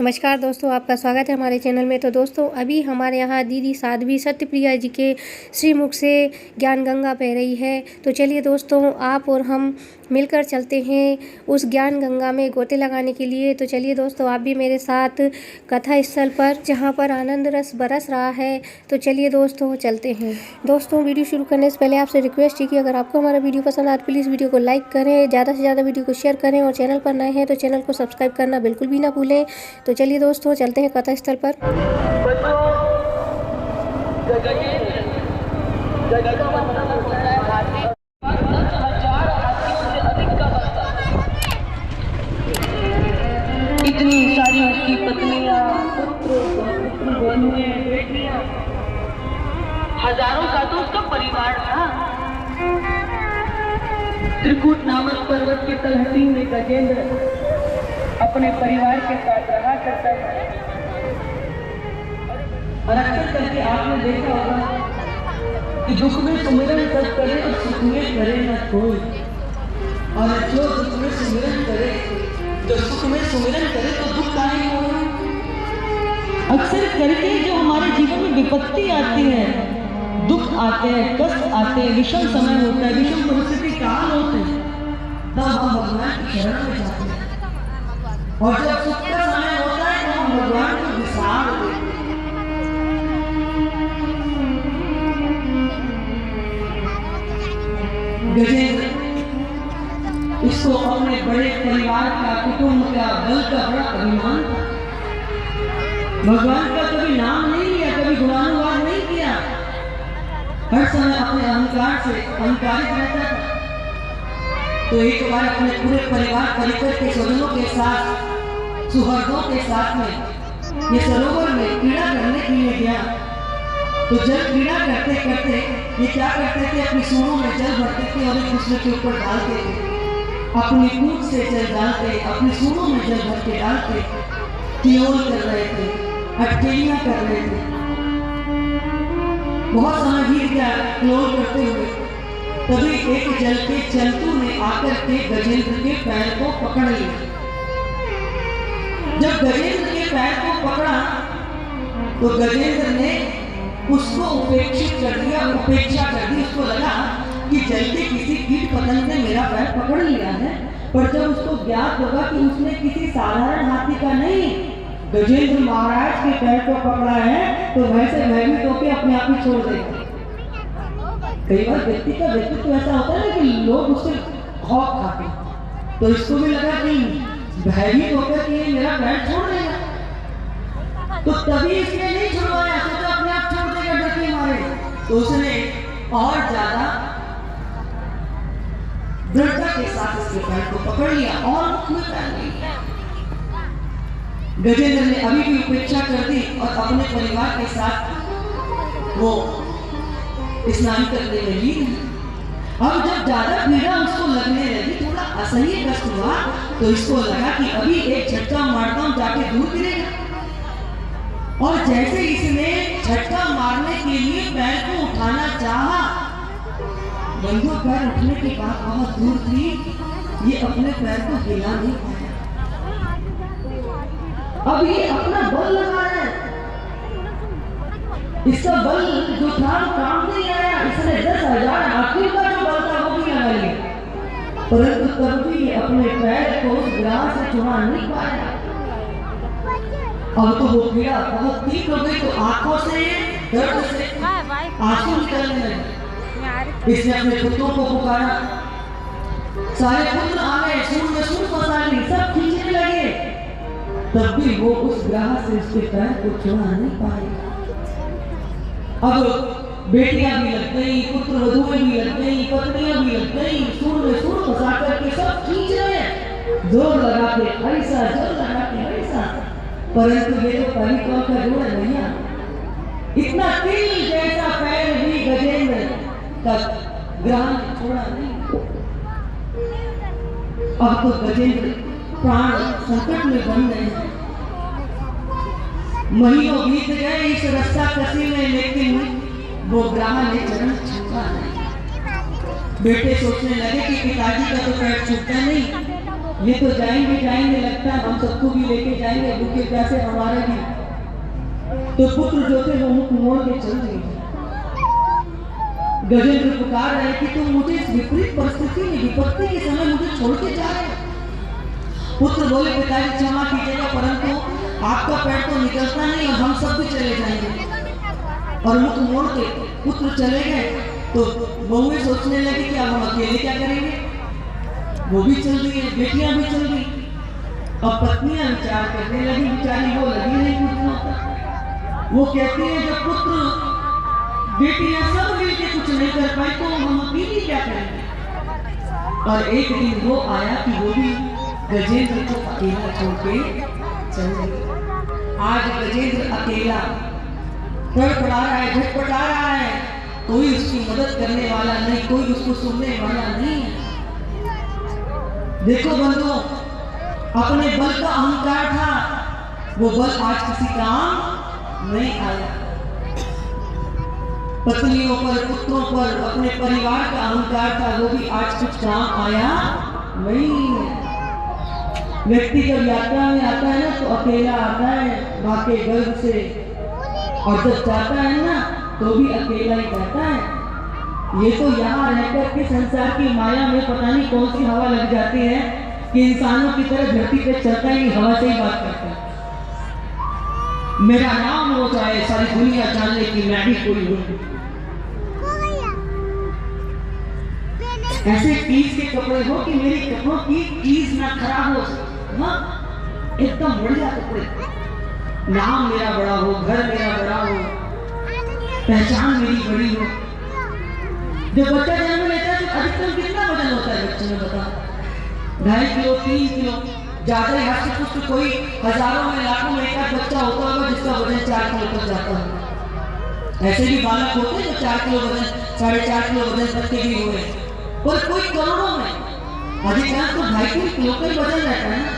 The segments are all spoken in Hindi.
नमस्कार दोस्तों, आपका स्वागत है हमारे चैनल में। तो दोस्तों, अभी हमारे यहाँ दीदी साध्वी सत्यप्रिया जी के श्रीमुख से ज्ञान गंगा बह रही है। तो चलिए दोस्तों, आप और हम मिलकर चलते हैं उस ज्ञान गंगा में गोते लगाने के लिए। तो चलिए दोस्तों, आप भी मेरे साथ कथा स्थल पर, जहाँ पर आनंद रस बरस रहा है। तो चलिए दोस्तों, चलते हैं। दोस्तों, वीडियो शुरू करने से पहले आपसे रिक्वेस्ट है कि अगर आपको हमारा वीडियो पसंद आए तो प्लीज़ वीडियो को लाइक करें, ज़्यादा से ज़्यादा वीडियो को शेयर करें, और चैनल पर नए हैं तो चैनल को सब्सक्राइब करना बिल्कुल भी ना भूलें। तो चलिए दोस्तों, चलते हैं कथा स्थल पर। इतनी सारी उसकी पत्नियां, पुत्र, बहनें, बेटियां, हजारों का तो उसका परिवार था। त्रिकूट नामक पर्वत के तलहटी में गजेंद्र अपने परिवार के साथ रहा करता है। और अक्सर करके आपने देखा होगा कि दुख में सुमिरन सब करे और सुख में करे न कोई। और जो दुख में सुमिरन करे, जो सुख में सुमिरन करे तो दुख काहे हो। अक्सर करके जो हमारे जीवन में विपत्ति आती है, दुख आते हैं, कष्ट आते हैं, विषम समय होता है, विषम परिस्थिति काल होते हैं, तब हम भगवान की शरण में जाते हैं। और जब सुख का समय होता है तो हम भगवान को विसार देते हैं। गजेंद्र इसको अपने बड़े परिवार का, कुटुंब का, बल का बड़ा अभिमान था। भगवान का कभी नाम नहीं लिया, कभी गुणानुवाद नहीं किया, हर समय अपने अहंकार से अहंकारित रहता था। तो एक बार अपने पूरे परिवार परिकर के स्वजनों के साथ, सुहृदों के साथ में ये सरोवर में क्रीड़ा करने के लिए गया। तो जल क्रीड़ा करते करते ये क्या करते थे, अपनी सूंडों में जल भरते थे और एक दूसरे के ऊपर डालते थे। अपनी पूंछ से जल डालते, अपनी सूंडों में जल भर के डालते, तियोल कर रहे थे, अटकेलियां कर रहे थे। बहुत समय बीत गया क्लोर करते हुए, तभी एक जल के जंतु ने आकर के गजेंद्र के पैर को पकड़ लिया। जब गजेंद्र के पैर को पकड़ा तो गजेंद्र ने उसको उपेक्षित कर दिया, उपेक्षा कर दी। उसको लगा कि जल्दी किसी कीट पतंग ने मेरा पैर पकड़ लिया है, पर जब उसको ज्ञात होगा कि उसने किसी साधारण हाथी का नहीं, गजेंद्र महाराज के पैर को पकड़ा है, तो वैसे भयभीत होकर अपने आप ही छोड़ देगा। कई बार व्यक्ति का व्यक्तित्व ऐसा होता है कि लोग उससे खौफ खाते हैं। तो इसको भी लगा कि भयभीत होकर कि ये मेरा पैर छोड़ देगा, तो तभी इसने नहीं छुड़वाया, सोचा अपने आप छोड़ देगा डर के मारे। तो उसने और ज्यादा दृढ़ता के साथ इसके पैर को पकड़ लिया और मुख में पैर लिया। गजेंद्र ने अभी भी उपेक्षा कर दी और अपने परिवार के साथ वो स्नान करने लगी। अब जब ज्यादा पीड़ा उसको लगने लगी, थोड़ा असह्य कष्ट हुआ, तो इसको लगा कि अभी एक झटका मारता हूं, जाके दूर गिरेगा। और जैसे इसने झटका मारने के लिए पैर को उठाना चाहा, बंधु पैर उठने की बात बहुत दूर थी, ये अपने पैर को हिला नहीं पाया। अब ये अपना बल लगा है, इसका बल जो था काम नहीं आया। इसने 10,000 हाथी का जो बल था वो भी लगा लिया, परंतु तब भी अपने पैर को उस ग्राह से छुड़ा नहीं पाया। अब तो वो पीड़ा बहुत तीव्र हो गई, तो आंखों से दर्द से आंसू निकलने लगे। इसने अपने पुत्रों को पुकारा, सारे पुत्र आ गए, सूंड में सूंड फंसा ली, सब खींचने लगे, तब भी वो उस ग्राह से उसके पैर को छुड़ा नहीं पाए। अब बेटियां भी लग गई, पुत्र वधुएं भी लग गई, पत्नियां भी लग गई, सूंड में सूंड फंसा करके सब खींच रहे हैं, जोर लगा के ऐसा, जोर लगा के ऐसा, परंतु ये तो परिकल का जोड़ है भैया। इतना तिल जैसा पैर भी गजेंद्र का ग्रहण छोड़ा नहीं। अब तो गजेंद्र प्राण संकट में बन गए हैं। महीनों बीत गए इस रास्ता कसी में, लेकिन वो ग्राह ने चरण छूटा नहीं। बेटे सोचने लगे कि पिताजी का तो पैर छूटता नहीं, ये तो जाएंगे जाएंगे, लगता है हम सबको भी लेके जाएंगे, भूखे प्यासे हमारे भी। तो पुत्र जो थे वो मुख मोड़ के चल दिए। गजेंद्र पुकार रहे कि तुम मुझे इस विपरीत परिस्थिति में, विपत्ति के समय मुझे छोड़ के जा रहे हो। पुत्र बोले, पिताजी क्षमा कीजिएगा, परंतु आपका पैर तो निकलता नहीं और हम सब भी चले जाएंगे। और मुख मोड़ के पुत्र चले गए। तो बहुएं सोचने लगी कि अब हम अकेले क्या करेंगे। वो भी चल रही है, बेटियां भी चल रही। अब पत्नियां विचार करने लगी, बेचारी वो लगी नहीं पुत्र। वो कहती है, जब पुत्र बेटियां सब मिलके कुछ नहीं कर पाई तो हम अकेले क्या करेंगे। और एक दिन वो आया कि वो भी गजेंद्र को अकेला छोड़ के चल गई। आज गजेंद्र अकेला तड़पड़ा रहा है, झटपटा रहा है, कोई उसकी मदद करने वाला नहीं, कोई उसको सुनने वाला नहीं है। देखो बंधुओं, अपने बल का अहंकार था, वो बल आज किसी काम नहीं आया। पत्नियों पर, पुत्रों पर, अपने परिवार का अहंकार था, वो भी आज कुछ काम आया नहीं। व्यक्ति जब यात्रा में आता है ना तो अकेला आता है माँ के गर्भ से, और जब जाता है ना तो भी अकेला ही जाता है। ये तो यहाँ रहकर के संसार की माया में पता नहीं कौन सी हवा लग जाती है कि इंसानों की तरह धरती पे चलता ही हवा से ही बात करता है। मेरा नाम हो जाए, सारी दुनिया जान ले कि मैं भी कोई हूँ। ऐसे टीज के कपड़े हो कि मेरे कपड़ों की टीज ना खराब हो, एकदम बढ़िया कपड़े, नाम मेरा बड़ा हो, घर मेरा बड़ा हो, पहचान मेरी बड़ी हो। जब बच्चा जन्म लेता है तो अधिकतम कितना वजन होता है बच्चे में, बता? 2.5 किलो, 3 किलो, ज्यादा ही हाथ से कुछ, कोई हजारों में लाखों में एक बच्चा होता होगा जिसका वजन 4 किलो तक जाता है। ऐसे भी बालक होते हैं जो 4 किलो वजन, 4.5 किलो वजन तक के भी हुए, और कोई करोड़ों में, अधिकांश तो 2.5 किलो का वजन रहता है ना।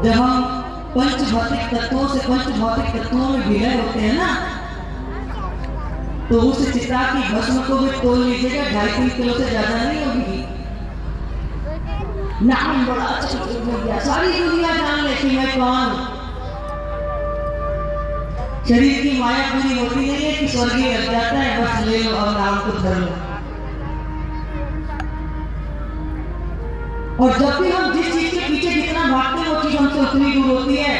जब हम पंच भौतिक तत्वों से पंच भौतिक तत्वों में विलय होते हैं ना, तो उस चिता की भस्म को भी तोल लीजिएगा, 2.5 किलो से ज्यादा नहीं होगी। नाम बड़ा अच्छा हो गया, सारी दुनिया जान ले कि मैं कौन हूं। शरीर की माया पूरी होती नहीं है कि स्वर्गीय लग जाता है, बस ले लो और नाम को धर लो। और जब भी हम जिस चीज के पीछे जितना भागते हैं वो चीज हमसे उतनी दूर होती है।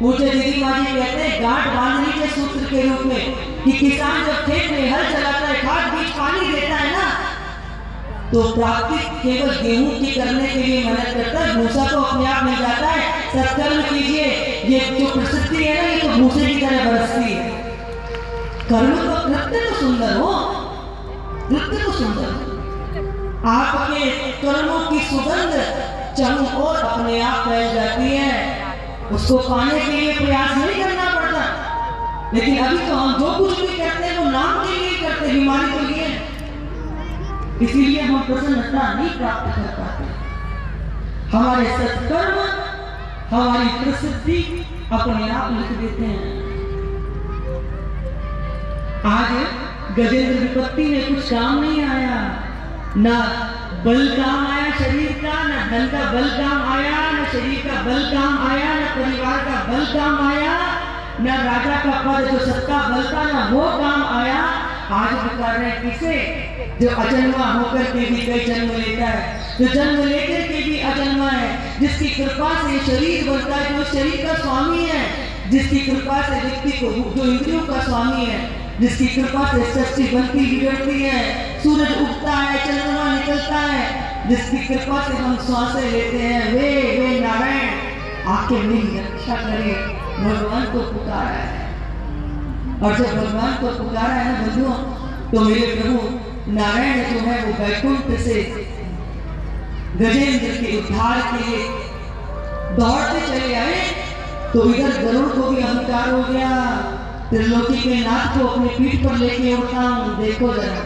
मुझे दीदी माँ जी कहते हैं गांठ बांधनी के सूत्र के रूप में कि किसान जब खेत में हल चलाता है, खाद बीज पानी देता है ना, तो प्राप्ति केवल गेहूं की करने के लिए मेहनत करता है, भूसा तो अपने आप मिल जाता है। सत्कर्म कीजिए, ये जो प्रसिद्धि है ना, ये तो भूसे की तरह बरसती है। कर्म तो कृत्य तो सुंदर हो, कृत्य तो सुंदर, आपके कर्मों की सुगंध चारों ओर अपने आप फैल जाती है, उसको पाने के लिए प्रयास नहीं करना पड़ता। लेकिन अभी तो हम जो कुछ भी करते हैं वो नाम के लिए करते, बीमारी के लिए, इसीलिए हम प्रसन्नता नहीं प्राप्त कर पाते। हमारे सत्कर्म हमारी प्रसिद्धि अपने आप लिख देते हैं। आज गजेंद्र विपत्ति में कुछ काम नहीं आया, ना बल काम आया शरीर का, ना धन का बल काम आया, ना शरीर का बल काम आया, ना परिवार का बल काम आया, ना राजा का पद जो सत्ता बल था ना वो काम आया। आज बता रहे किसे, जो अजन्मा होकर के भी कई जन्म लेता है, जो जन्म लेकर के भी अजन्मा है, जिसकी कृपा से शरीर बनता है, जो शरीर का स्वामी है, जिसकी कृपा से व्यक्ति को, जो इंद्रियों का स्वामी है, जिसकी कृपा से सृष्टि बनती बिगड़ती है, सूरज उगता है, चंद्रमा निकलता है, जिसकी कृपा से हम श्वासें लेते हैं, वे नारायण आके मेरी रक्षा करे, भगवान को पुकारा है। और जब भगवान को पुकारा है ना बंधुओं, तो मेरे प्रभु नारायण जो है वो वैकुंठ से गजेंद्र के उद्धार के लिए दौड़ते चले आए। तो इधर गरुड़ को भी अहंकार हो गया, त्रिलोकी के नाथ को अपने पीठ पर लेके उड़ता हूँ। देखो जरा,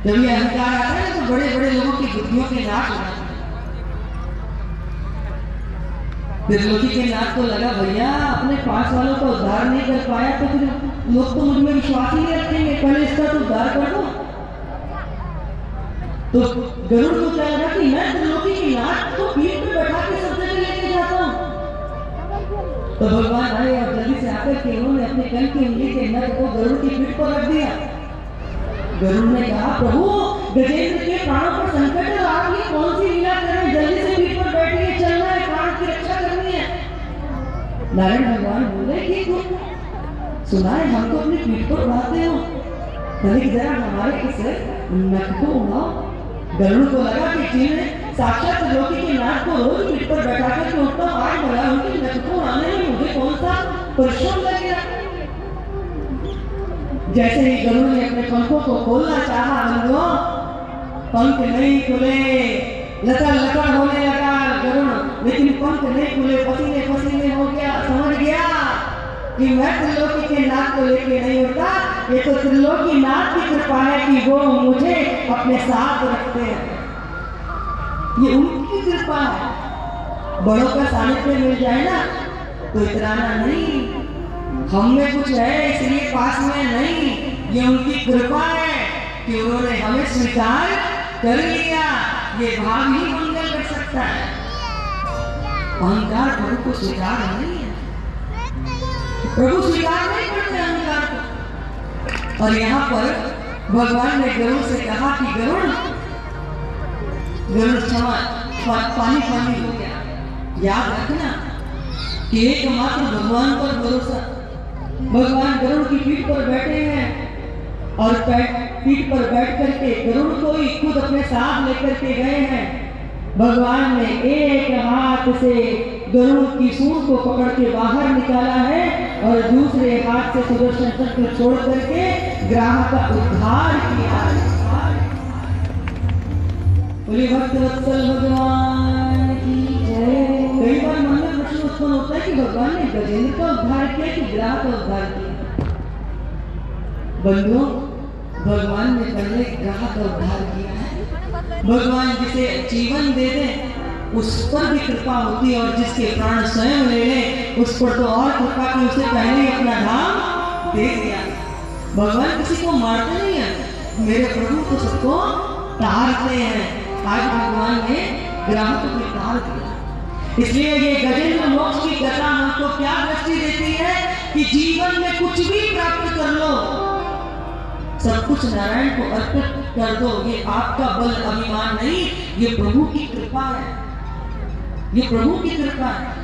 जब ये अहंकार आता है तो बड़े बड़े लोगों की बुद्धियों के नाश हो जाते हैं। त्रिलोकी के नाथ को लगा भैया अपने पास वालों का उद्धार नहीं कर पाया तो फिर लोग तो मुझ में विश्वास ही नहीं रखेंगे, पहले इसका तो उद्धार कर दो। तो गरुड़ को क्या लगा कि मैं त्रिलोकी की नाथ को पीठ पे बैठा के सब जगह लेके जाता हूँ। तो भगवान आए और जल्दी से आकर के उन्होंने अपने कल की उंगली के नख को गरुड़ की पीठ पर रख दिया। गरुड़ ने कहा, प्रभु गजेंद्र के प्राणों पर संकट है, आप ये कौन सी लीला कर रहे हैं? जल्दी से पीठ पर बैठिए, चलना है, प्राण की रक्षा करनी है। नारायण भगवान बोले कि तुम सुना है हमको अपनी पीठ पर उड़ाते हो, तनिक जरा हमारे इस नख को उड़ाओ। गरुड़ को लगा कि जिन्हें साक्षात त्रिलोकी के नाथ को रोज पीठ पर बैठा कर उठता आज भला उनके नख को उड़ाने में मुझे कौन सा परिश्रम लगेगा। जैसे ही गरुड़ ने अपने पंखों को खोलना चाहा, बंधुओं पंख नहीं खुले, लकड़ लकड़ होने लगा गरुड़, लेकिन पंख नहीं खुले, पसीने पसीने हो गया। समझ गया कि मैं त्रिलोकी के नाथ को लेके नहीं उड़ता, ये तो त्रिलोकी नाथ की कृपा है कि वो मुझे अपने साथ रखते हैं, ये उनकी कृपा है। बड़ों का सानिध्य मिल जाए ना तो इतराना नहीं, हम में कुछ है इसलिए पास में नहीं, ये उनकी कृपा है कि उन्होंने हमें स्वीकार कर लिया। ये भाव ही मंगल कर सकता है, अहंकार प्रभु को स्वीकार नहीं है, प्रभु स्वीकार नहीं करते अहंकार को। और यहाँ पर भगवान ने गरुड़ से कहा कि गरुड़ क्षमा, पानी पानी हो गया। याद रखना कि एकमात्र भगवान पर भरोसा। भगवान गरुड़ की पीठ पर बैठे हैं और पीठ पर बैठ करके गरुड़ को ही खुद अपने साथ लेकर के गए हैं। भगवान ने एक हाथ से गरुड़ की सूंड को पकड़ के बाहर निकाला है और दूसरे हाथ से सुदर्शन चक्र छोड़ करके ग्राह का उद्धार किया। बोले भक्त वत्सल भगवान की जय। कई बार मन में प्रश्न उत्पन्न होता है कि भगवान ने गजेंद्र का उद्धार किया कि ग्राह का उद्धार किया। बंधुओं, भगवान ने पहले ग्राह का उद्धार किया है। भगवान जिसे जीवन दे दे उस पर भी कृपा होती है, और जिसके प्राण स्वयं ले ले उस पर तो और कृपा की, उसे पहले ही अपना धाम दे दिया। भगवान किसी को मारते नहीं है, मेरे प्रभु तो सबको तारते हैं। आज भगवान ने ग्राह को भी तार दिया। इसलिए ये गजेंद्र मोक्ष की कथा हमको क्या दृष्टि देती है कि जीवन में कुछ भी प्राप्त कर लो, सब कुछ नारायण को अर्पित कर दो। ये आपका बल अभिमान नहीं, ये प्रभु की कृपा है, ये प्रभु की कृपा है।